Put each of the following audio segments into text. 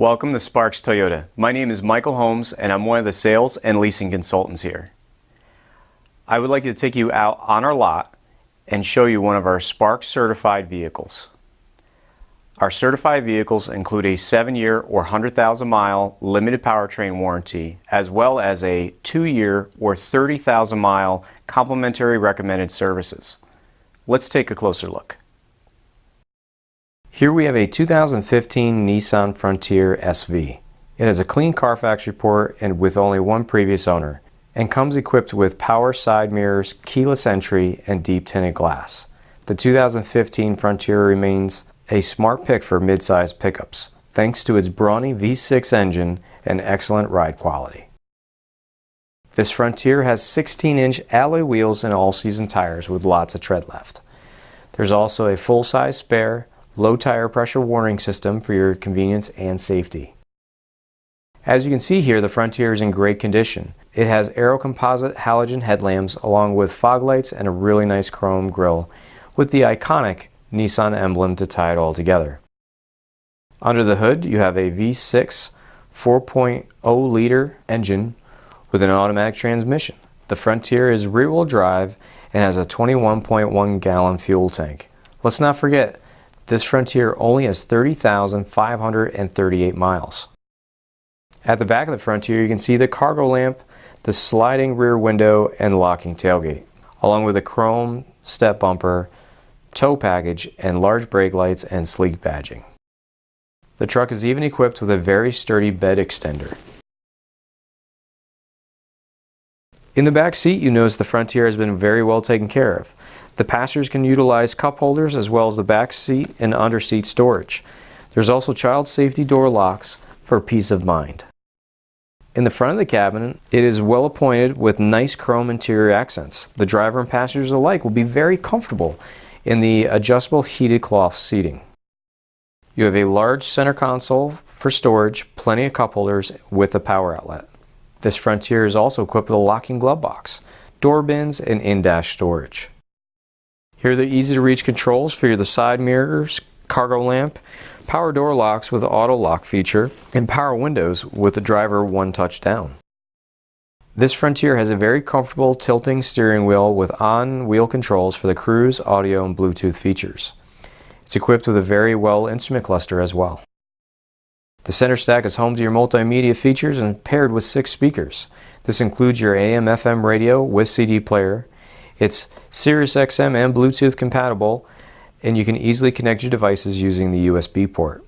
Welcome to Sparks Toyota. My name is Michael Holmes and I'm one of the sales and leasing consultants here. I would like to take you out on our lot and show you one of our Sparks certified vehicles. Our certified vehicles include a 7-year or 100,000 mile limited powertrain warranty, as well as a 2-year or 30,000 mile complimentary recommended services. Let's take a closer look. Here we have a 2015 Nissan Frontier SV. It has a clean Carfax report and with only one previous owner, and comes equipped with power side mirrors, keyless entry, and deep tinted glass. The 2015 Frontier remains a smart pick for mid-size pickups, thanks to its brawny V6 engine and excellent ride quality. This Frontier has 16-inch alloy wheels and all-season tires with lots of tread left. There's also a full-size spare, low tire pressure warning system for your convenience and safety. As you can see here, the Frontier is in great condition. It has aero composite halogen headlamps along with fog lights and a really nice chrome grille with the iconic Nissan emblem to tie it all together. Under the hood you have a V6 4.0 liter engine with an automatic transmission. The Frontier is rear-wheel drive and has a 21.1 gallon fuel tank. Let's not forget, this Frontier only has 30,538 miles. At the back of the Frontier you can see the cargo lamp, the sliding rear window, and locking tailgate, along with a chrome step bumper, tow package, and large brake lights and sleek badging. The truck is even equipped with a very sturdy bed extender. In the back seat you notice the Frontier has been very well taken care of. The passengers can utilize cup holders as well as the back seat and under seat storage. There's also child safety door locks for peace of mind. In the front of the cabin, it is well appointed with nice chrome interior accents. The driver and passengers alike will be very comfortable in the adjustable heated cloth seating. You have a large center console for storage, plenty of cup holders with a power outlet. This Frontier is also equipped with a locking glove box, door bins, and in-dash storage. Here are the easy-to-reach controls for the side mirrors, cargo lamp, power door locks with auto lock feature, and power windows with the driver one touch down. This Frontier has a very comfortable tilting steering wheel with on-wheel controls for the cruise, audio, and Bluetooth features. It's equipped with a very well instrument cluster as well. The center stack is home to your multimedia features and paired with 6 speakers. This includes your AM/FM radio with CD player. It's Sirius XM and Bluetooth compatible, and you can easily connect your devices using the USB port.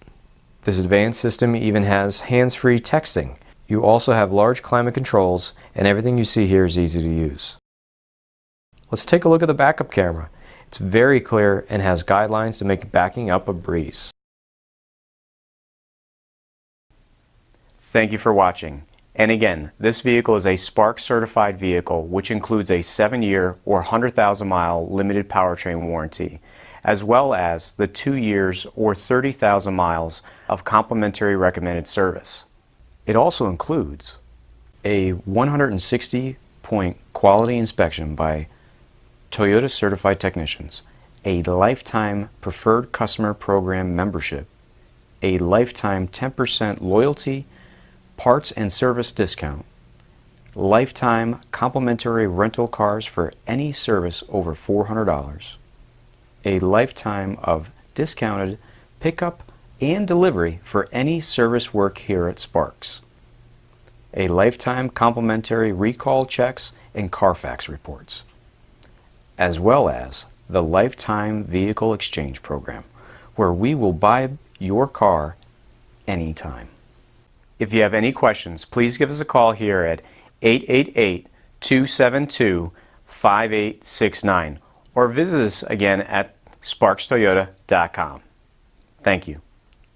This advanced system even has hands-free texting. You also have large climate controls, and everything you see here is easy to use. Let's take a look at the backup camera. It's very clear and has guidelines to make backing up a breeze. Thank you for watching. And again, this vehicle is a Sparks certified vehicle, which includes a 7-year or 100,000 mile limited powertrain warranty, as well as the 2 years or 30,000 miles of complimentary recommended service. It also includes a 160-point quality inspection by Toyota certified technicians, a lifetime preferred customer program membership, a lifetime 10% loyalty parts and service discount, lifetime complimentary rental cars for any service over $400, a lifetime of discounted pickup and delivery for any service work here at Sparks, a lifetime complimentary recall checks and Carfax reports, as well as the lifetime vehicle exchange program, where we will buy your car anytime. If you have any questions, please give us a call here at 888-272-5869 or visit us again at sparkstoyota.com. Thank you.